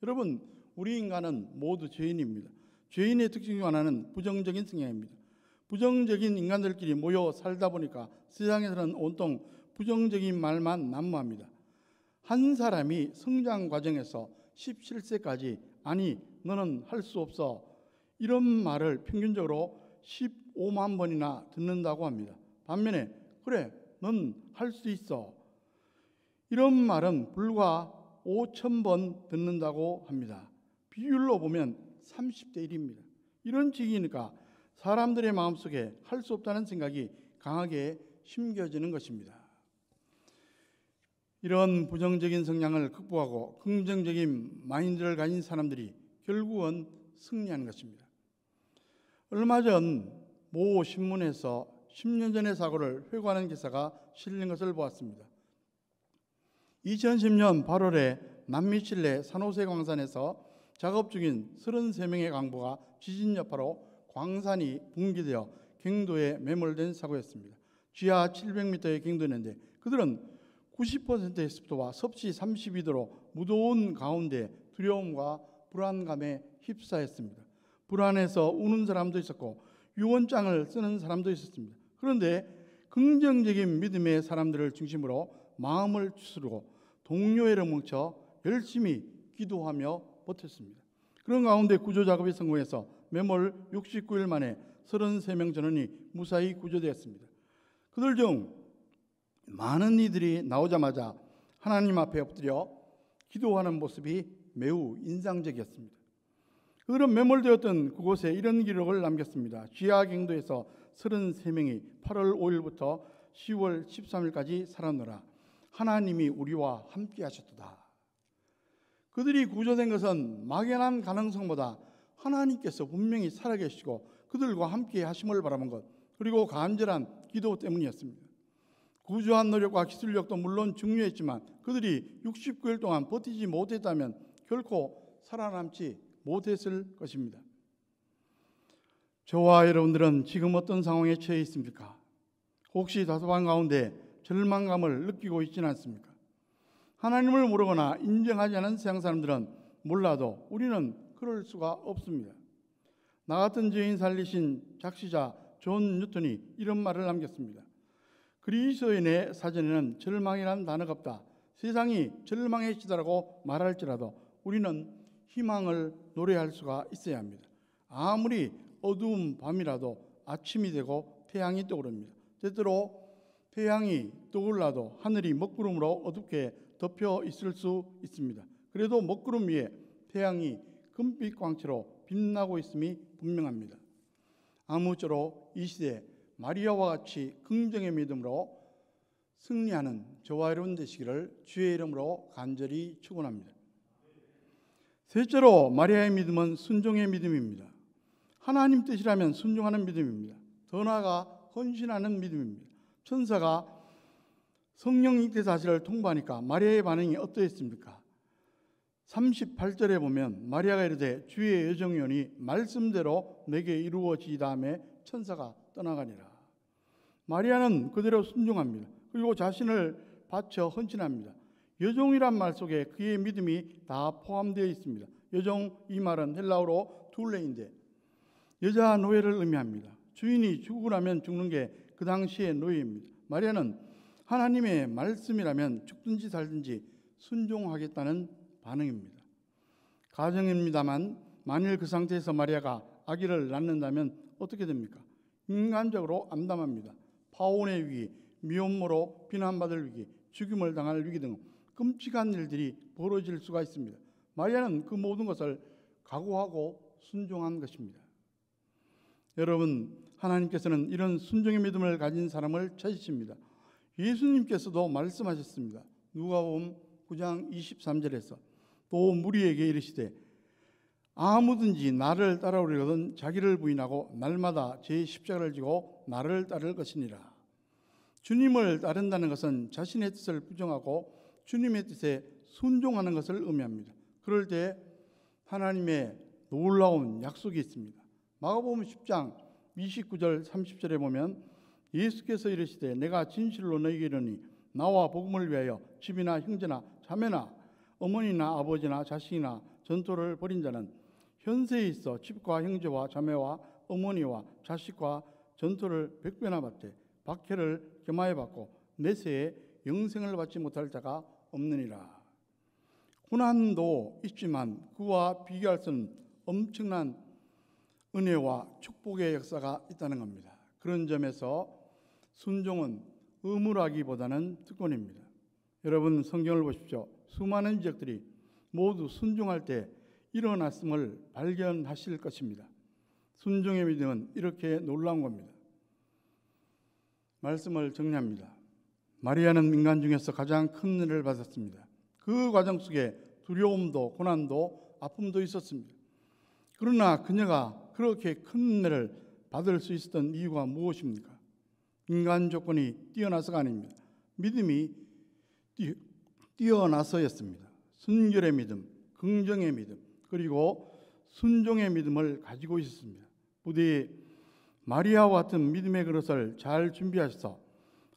여러분, 우리 인간은 모두 죄인입니다. 죄인의 특징 중 하나는 부정적인 성향입니다. 부정적인 인간들끼리 모여 살다 보니까 세상에서는 온통 부정적인 말만 난무합니다. 한 사람이 성장 과정에서 17세까지 아니 너는 할 수 없어 이런 말을 평균적으로 15만 번이나 듣는다고 합니다. 반면에 그래 넌 할 수 있어 이런 말은 불과 5,000번 듣는다고 합니다. 비율로 보면 30대 1입니다. 이런 직이니까 사람들의 마음속에 할 수 없다는 생각이 강하게 심겨지는 것입니다. 이런 부정적인 성향을 극복하고 긍정적인 마인드를 가진 사람들이 결국은 승리하는 것입니다. 얼마 전 모 신문에서 10년 전의 사고를 회고하는 기사가 실린 것을 보았습니다. 2010년 8월에 남미 칠레 산호세 광산에서 작업 중인 33명의 강부가 지진 여파로 광산이 붕괴되어 갱도에 매몰된 사고였습니다. 지하 700m의 갱도였는데 그들은 90%의 습도와 섭씨 32도로 무더운 가운데 두려움과 불안감에 휩싸였습니다. 불안해서 우는 사람도 있었고 유언장을 쓰는 사람도 있었습니다. 그런데 긍정적인 믿음의 사람들을 중심으로 마음을 추스르고 동료애를 뭉쳐 열심히 기도하며 버텼습니다. 그런 가운데 구조작업이 성공해서 매몰 69일 만에 33명 전원이 무사히 구조되었습니다. 그들 중 많은 이들이 나오자마자 하나님 앞에 엎드려 기도하는 모습이 매우 인상적이었습니다. 그들은 매몰되었던 그곳에 이런 기록을 남겼습니다. 지하갱도에서 33명이 8월 5일부터 10월 13일까지 살아노라. 하나님이 우리와 함께 하셨도다. 그들이 구조된 것은 막연한 가능성보다 하나님께서 분명히 살아계시고 그들과 함께 하심을 바라본 것, 그리고 간절한 기도 때문이었습니다. 구조한 노력과 기술력도 물론 중요했지만 그들이 69일 동안 버티지 못했다면 결코 살아남지 못했을 것입니다. 저와 여러분들은 지금 어떤 상황에 처해 있습니까? 혹시 다소방 가운데 절망감을 느끼고 있지는 않습니까? 하나님을 모르거나 인정하지 않은 세상 사람들은 몰라도 우리는 그럴 수가 없습니다. 나 같은 죄인 살리신 작시자 존 뉴턴이 이런 말을 남겼습니다. 그리스도인의 사전에는 절망이라는 단어가 없다. 세상이 절망에 치달아고 말할지라도 우리는 희망을 노래할 수가 있어야 합니다. 아무리 어두운 밤이라도 아침이 되고 태양이 떠오릅니다. 때때로 태양이 떠올라도 하늘이 먹구름으로 어둡게 덮여 있을 수 있습니다. 그래도 먹구름 위에 태양이 금빛 광채로 빛나고 있음이 분명합니다. 아무쪼록 이 시대 마리아와 같이 긍정의 믿음으로 승리하는 저와 여러분 되시기를 주의 이름으로 간절히 축원합니다. 셋째로 마리아의 믿음은 순종의 믿음입니다. 하나님 뜻이라면 순종하는 믿음입니다. 더 나아가 헌신하는 믿음입니다. 천사가 성령 잉태 사실을 통보하니까 마리아의 반응이 어떠했습니까? 38절에 보면 마리아가 이르되 주의 여정이오니 말씀대로 내게 이루어지이다 하매 천사가 떠나가니라. 마리아는 그대로 순종합니다. 그리고 자신을 바쳐 헌신합니다. 여종이란 말 속에 그의 믿음이 다 포함되어 있습니다. 여종, 이 말은 헬라어로 둘레인데 여자 노예를 의미합니다. 주인이 죽고 나면 죽는 게 그 당시의 노예입니다. 마리아는 하나님의 말씀이라면 죽든지 살든지 순종하겠다는 반응입니다. 가정입니다만 만일 그 상태에서 마리아가 아기를 낳는다면 어떻게 됩니까? 인간적으로 암담합니다. 파혼의 위기, 미혼모로 비난받을 위기, 죽임을 당할 위기 등 끔찍한 일들이 벌어질 수가 있습니다. 마리아는 그 모든 것을 각오하고 순종한 것입니다. 여러분, 하나님께서는 이런 순종의 믿음을 가진 사람을 찾으십니다. 예수님께서도 말씀하셨습니다. 누가복음 9장 23절에서 또 무리에게 이르시되 아무든지 나를 따라오려거든 자기를 부인하고 날마다 제 십자가를 지고 나를 따를 것이니라. 주님을 따른다는 것은 자신의 뜻을 부정하고 주님의 뜻에 순종하는 것을 의미합니다. 그럴 때 하나님의 놀라운 약속이 있습니다. 마가복음 10장 29절 30절에 보면 예수께서 이르시되 내가 진실로 너희에게 이르니 나와 복음을 위하여 집이나 형제나 자매나 어머니나 아버지나 자식이나 전토를 벌인 자는 현세에 있어 집과 형제와 자매와 어머니와 자식과 전토를 100배나 받되 박해를 겸하여 받고 내세에 영생을 받지 못할 자가 없느니라. 고난도 있지만 그와 비교할 수 없는 엄청난 은혜와 축복의 역사가 있다는 겁니다. 그런 점에서 순종은 의무라기보다는 특권입니다. 여러분, 성경을 보십시오. 수많은 지적들이 모두 순종할 때 일어났음을 발견하실 것입니다. 순종의 믿음은 이렇게 놀라운 겁니다. 말씀을 정리합니다. 마리아는 인간 중에서 가장 큰 은혜를 받았습니다. 그 과정 속에 두려움도 고난도 아픔도 있었습니다. 그러나 그녀가 그렇게 큰 은혜를 받을 수 있었던 이유가 무엇입니까? 인간 조건이 뛰어나서가 아닙니다. 믿음이 뛰어나서였습니다. 순결의 믿음, 긍정의 믿음, 그리고 순종의 믿음을 가지고 있었습니다. 부디 마리아와 같은 믿음의 그릇을 잘 준비하셔서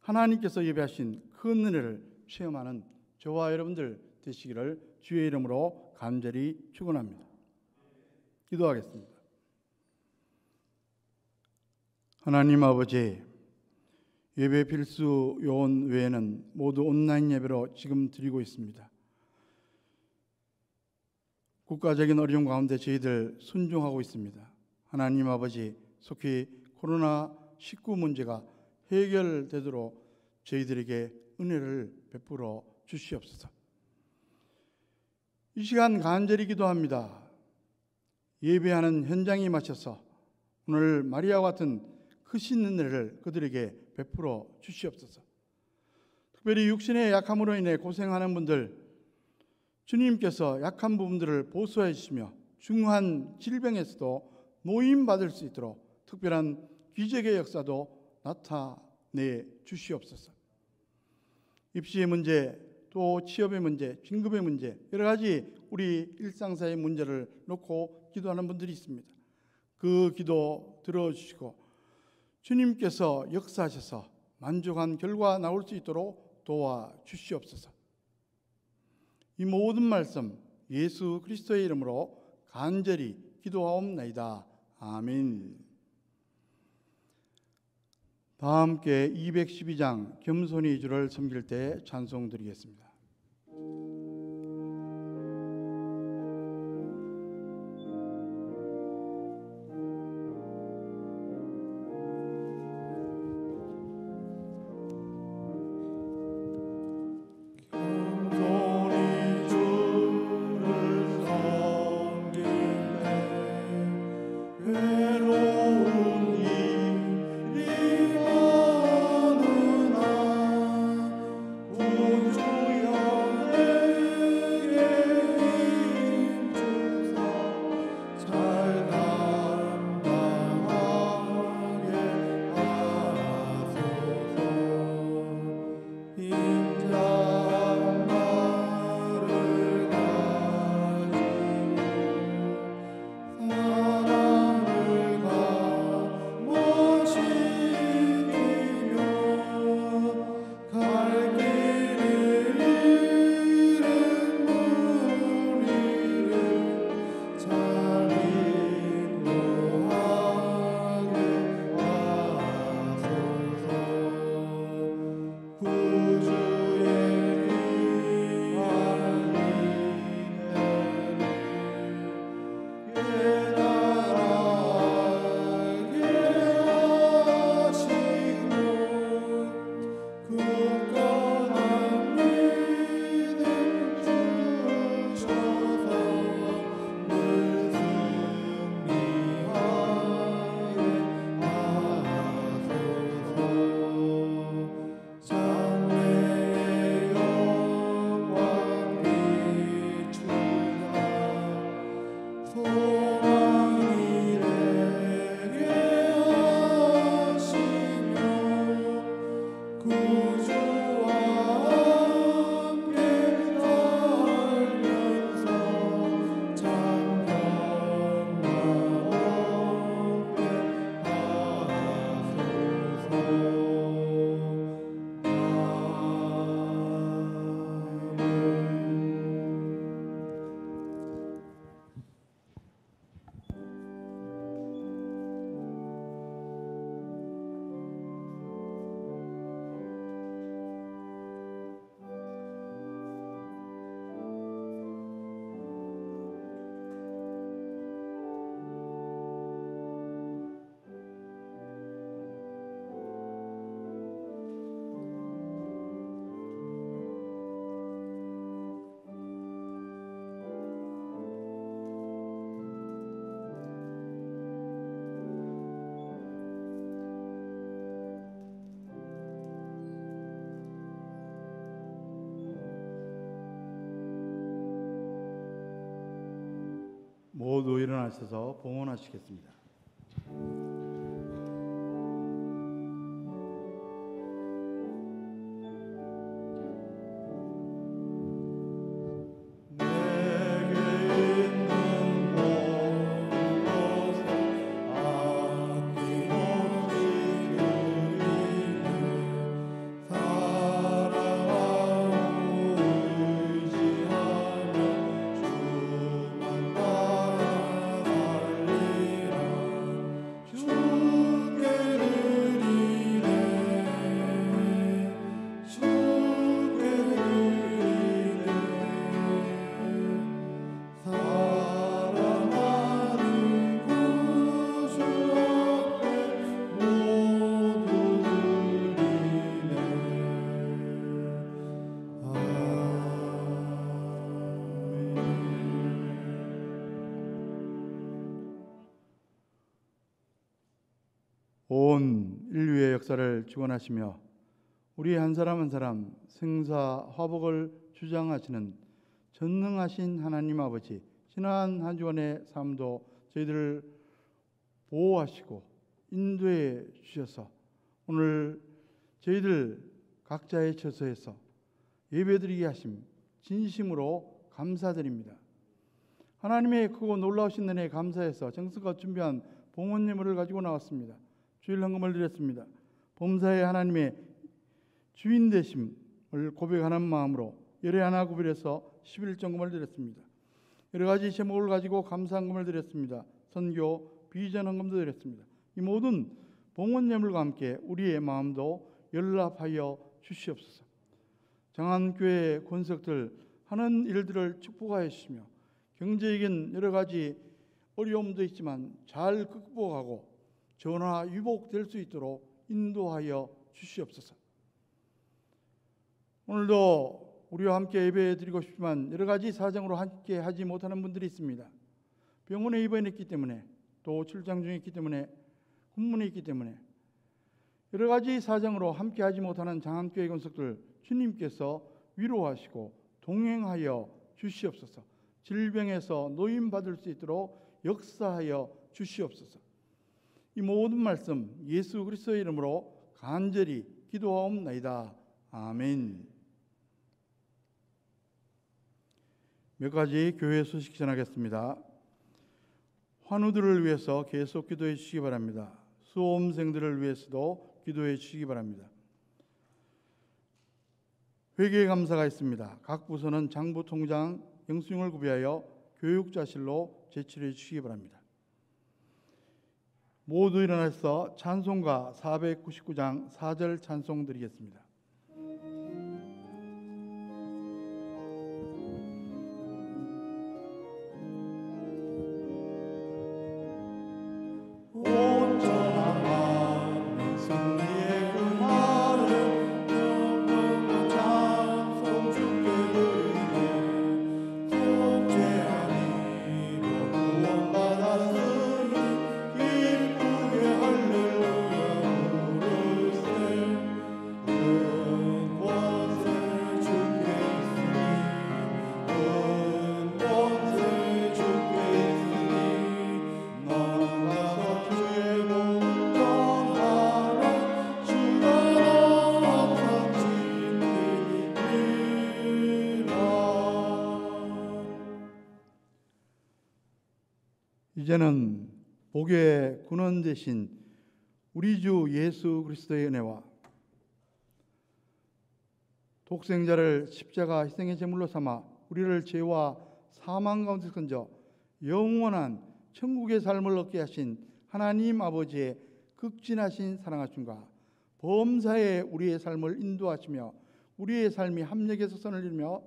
하나님께서 예배하신 큰 은혜를 체험하는 저와 여러분들 되시기를 주의 이름으로 간절히 축원합니다. 기도하겠습니다. 하나님 아버지, 예배 필수 요원 외에는 모두 온라인 예배로 지금 드리고 있습니다. 국가적인 어려움 가운데 저희들 순종하고 있습니다. 하나님 아버지, 속히 코로나19 문제가 해결되도록 저희들에게 은혜를 베풀어 주시옵소서. 이 시간 간절히 기도합니다. 예배하는 현장에 맞춰서 오늘 마리아와 같은 크신 은혜를 그들에게 베풀어 주시옵소서. 특별히 육신의 약함으로 인해 고생하는 분들, 주님께서 약한 부분들을 보수해 주시며 중한 질병에서도 노임받을 수 있도록 특별한 기적의 역사도 나타내 주시옵소서. 입시의 문제, 또 취업의 문제, 진급의 문제, 여러 가지 우리 일상사의 문제를 놓고 기도하는 분들이 있습니다. 그 기도 들어주시고 주님께서 역사하셔서 만족한 결과 나올 수 있도록 도와주시옵소서. 이 모든 말씀 예수 그리스도의 이름으로 간절히 기도하옵나이다. 아멘. 다 함께 212장 겸손히 주를 섬길 때 찬송 드리겠습니다. 우주의 모두 일어나셔서 봉헌하시겠습니다. 온 인류의 역사를 주관하시며 우리 한 사람 한 사람 생사 화복을 주장하시는 전능하신 하나님 아버지, 지난 한 주간의 삶도 저희들을 보호하시고 인도해 주셔서 오늘 저희들 각자의 처소에서 예배드리게 하심 진심으로 감사드립니다. 하나님의 크고 놀라우신 은혜에 감사해서 정성껏 준비한 봉헌 예물을 가지고 나왔습니다. 주일 헌금을 드렸습니다. 범사의 하나님의 주인 되심을 고백하는 마음으로 열애 하나 구별해서 11정금을 드렸습니다. 여러 가지 제목을 가지고 감사헌금을 드렸습니다. 선교, 비전 헌금도 드렸습니다. 이 모든 봉헌 예물과 함께 우리의 마음도 연락하여 주시옵소서. 장안교회 권석들 하는 일들을 축복하여 주시며 경제적인 여러 가지 어려움도 있지만 잘 극복하고 전화 위복될 수 있도록 인도하여 주시옵소서. 오늘도 우리와 함께 예배 드리고 싶지만 여러 가지 사정으로 함께 하지 못하는 분들이 있습니다. 병원에 입원했기 때문에, 또 출장 중에 있기 때문에, 군문에 있기 때문에 여러 가지 사정으로 함께 하지 못하는 장안교회 권석들 주님께서 위로하시고 동행하여 주시옵소서. 질병에서 노임받을 수 있도록 역사하여 주시옵소서. 이 모든 말씀 예수 그리스도의 이름으로 간절히 기도하옵나이다. 아멘. 몇 가지 교회 소식 전하겠습니다. 환우들을 위해서 계속 기도해 주시기 바랍니다. 수험생들을 위해서도 기도해 주시기 바랍니다. 회계 감사가 있습니다. 각 부서는 장부 통장 영수증을 구비하여 교육자실로 제출해 주시기 바랍니다. 모두 일어나서 찬송가 499장 4절 찬송 드리겠습니다. 이제는 복의 근원 되신 우리 주 예수 그리스도의 은혜와 독생자를 십자가 희생의 제물로 삼아 우리를 죄와 사망 가운데서 건져 영원한 천국의 삶을 얻게 하신 하나님 아버지의 극진하신 사랑하심과 범사에 우리의 삶을 인도하시며 우리의 삶이 합력해서 선을 이루며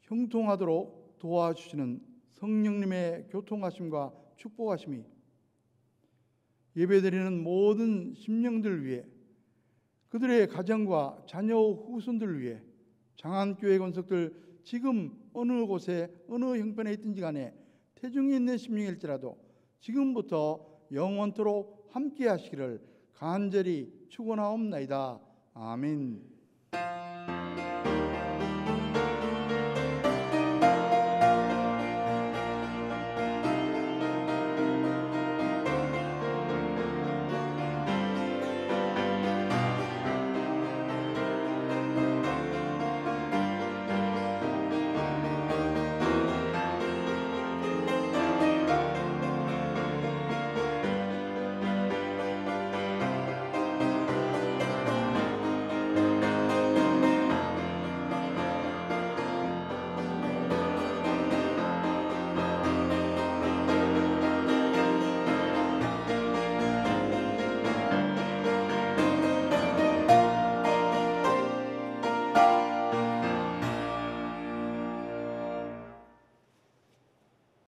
형통하도록 도와주시는 성령님의 교통하심과 축복하심이 예배드리는 모든 심령들 위해, 그들의 가정과 자녀 후손들을 위해, 장안교회 권석들 지금 어느 곳에 어느 형편에 있든지 간에 태중에 있는 심령일지라도 지금부터 영원토록 함께 하시기를 간절히 축원하옵나이다. 아멘.